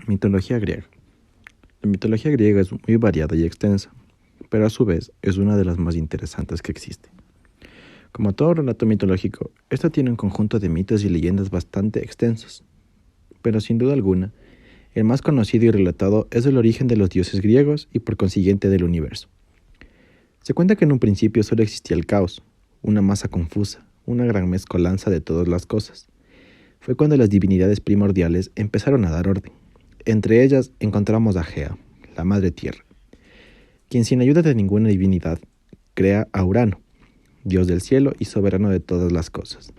Mitología griega. La mitología griega es muy variada y extensa, pero a su vez es una de las más interesantes que existe. Como todo relato mitológico, esta tiene un conjunto de mitos y leyendas bastante extensos, pero sin duda alguna, el más conocido y relatado es el origen de los dioses griegos y por consiguiente del universo. Se cuenta que en un principio solo existía el caos, una masa confusa, una gran mezcolanza de todas las cosas. Fue cuando las divinidades primordiales empezaron a dar orden. Entre ellas encontramos a Gea, la Madre Tierra, quien sin ayuda de ninguna divinidad crea a Urano, dios del cielo y soberano de todas las cosas.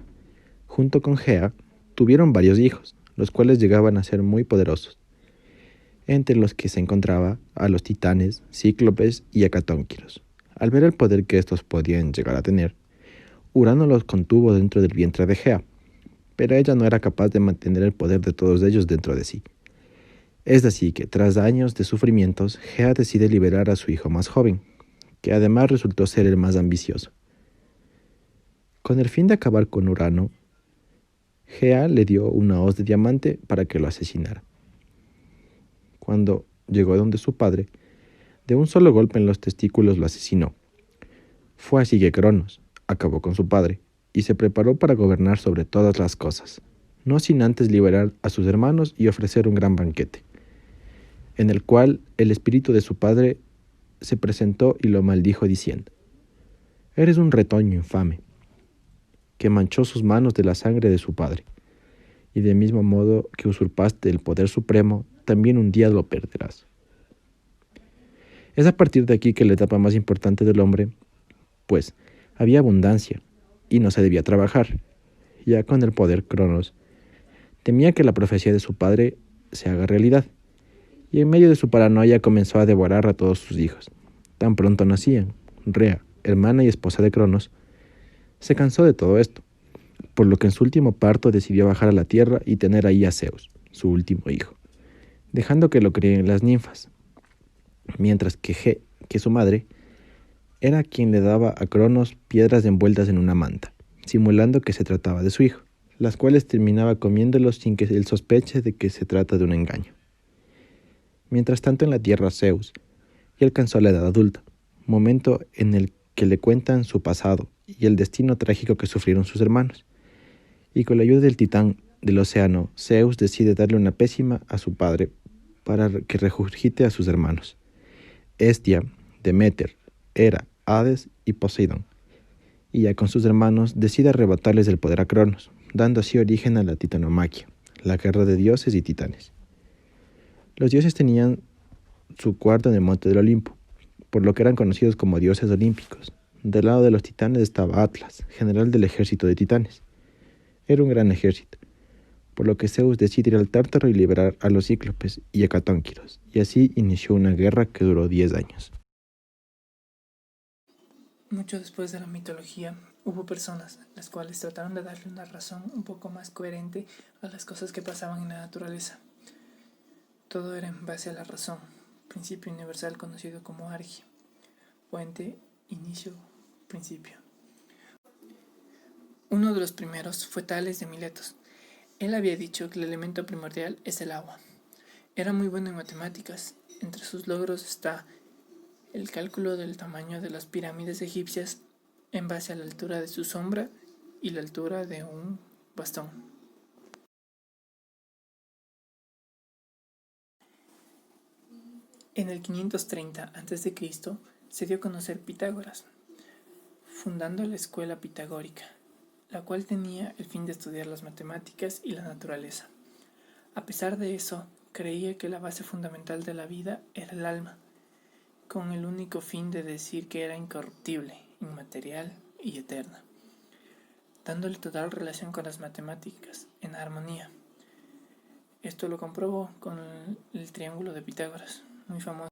Junto con Gea, tuvieron varios hijos, los cuales llegaban a ser muy poderosos, entre los que se encontraba a los titanes, cíclopes y hecatónquiros. Al ver el poder que estos podían llegar a tener, Urano los contuvo dentro del vientre de Gea, pero ella no era capaz de mantener el poder de todos ellos dentro de sí. Es así que, tras años de sufrimientos, Gea decide liberar a su hijo más joven, que además resultó ser el más ambicioso. Con el fin de acabar con Urano, Gea le dio una hoz de diamante para que lo asesinara. Cuando llegó donde su padre, de un solo golpe en los testículos lo asesinó. Fue así que Cronos acabó con su padre y se preparó para gobernar sobre todas las cosas, no sin antes liberar a sus hermanos y ofrecer un gran banquete, en el cual el espíritu de su padre se presentó y lo maldijo diciendo: «Eres un retoño infame, que manchó sus manos de la sangre de su padre, y del mismo modo que usurpaste el poder supremo, también un día lo perderás». Es a partir de aquí que la etapa más importante del hombre, pues había abundancia y no se debía trabajar. Ya con el poder, Cronos temía que la profecía de su padre se haga realidad, y en medio de su paranoia comenzó a devorar a todos sus hijos. Tan pronto nacían, Rea, hermana y esposa de Cronos, se cansó de todo esto, por lo que en su último parto decidió bajar a la tierra y tener ahí a Zeus, su último hijo, dejando que lo críen las ninfas, mientras que su madre era quien le daba a Cronos piedras envueltas en una manta, simulando que se trataba de su hijo, las cuales terminaba comiéndolos sin que él sospeche de que se trata de un engaño. Mientras tanto en la tierra Zeus ya alcanzó la edad adulta, momento en el que le cuentan su pasado y el destino trágico que sufrieron sus hermanos, y con la ayuda del titán del océano, Zeus decide darle una pésima a su padre para que regurgite a sus hermanos, Hestia, Deméter, Hera, Hades y Poseidón, y ya con sus hermanos decide arrebatarles el poder a Cronos, dando así origen a la titanomaquia, la guerra de dioses y titanes. Los dioses tenían su cuarto en el monte del Olimpo, por lo que eran conocidos como dioses olímpicos. Del lado de los titanes estaba Atlas, general del ejército de titanes. Era un gran ejército, por lo que Zeus decide ir al Tártaro y liberar a los cíclopes y hecatónquiros, y así inició una guerra que duró 10 años. Mucho después de la mitología, hubo personas las cuales trataron de darle una razón un poco más coherente a las cosas que pasaban en la naturaleza. Todo era en base a la razón, principio universal conocido como argia, fuente, inicio, principio. Uno de los primeros fue Tales de Miletos. Él había dicho que el elemento primordial es el agua. Era muy bueno en matemáticas. Entre sus logros está el cálculo del tamaño de las pirámides egipcias en base a la altura de su sombra y la altura de un bastón. En el 530 a.C. se dio a conocer Pitágoras, fundando la escuela pitagórica, la cual tenía el fin de estudiar las matemáticas y la naturaleza. A pesar de eso, creía que la base fundamental de la vida era el alma, con el único fin de decir que era incorruptible, inmaterial y eterna, dándole total relación con las matemáticas, en armonía. Esto lo comprobó con el triángulo de Pitágoras, muy famoso.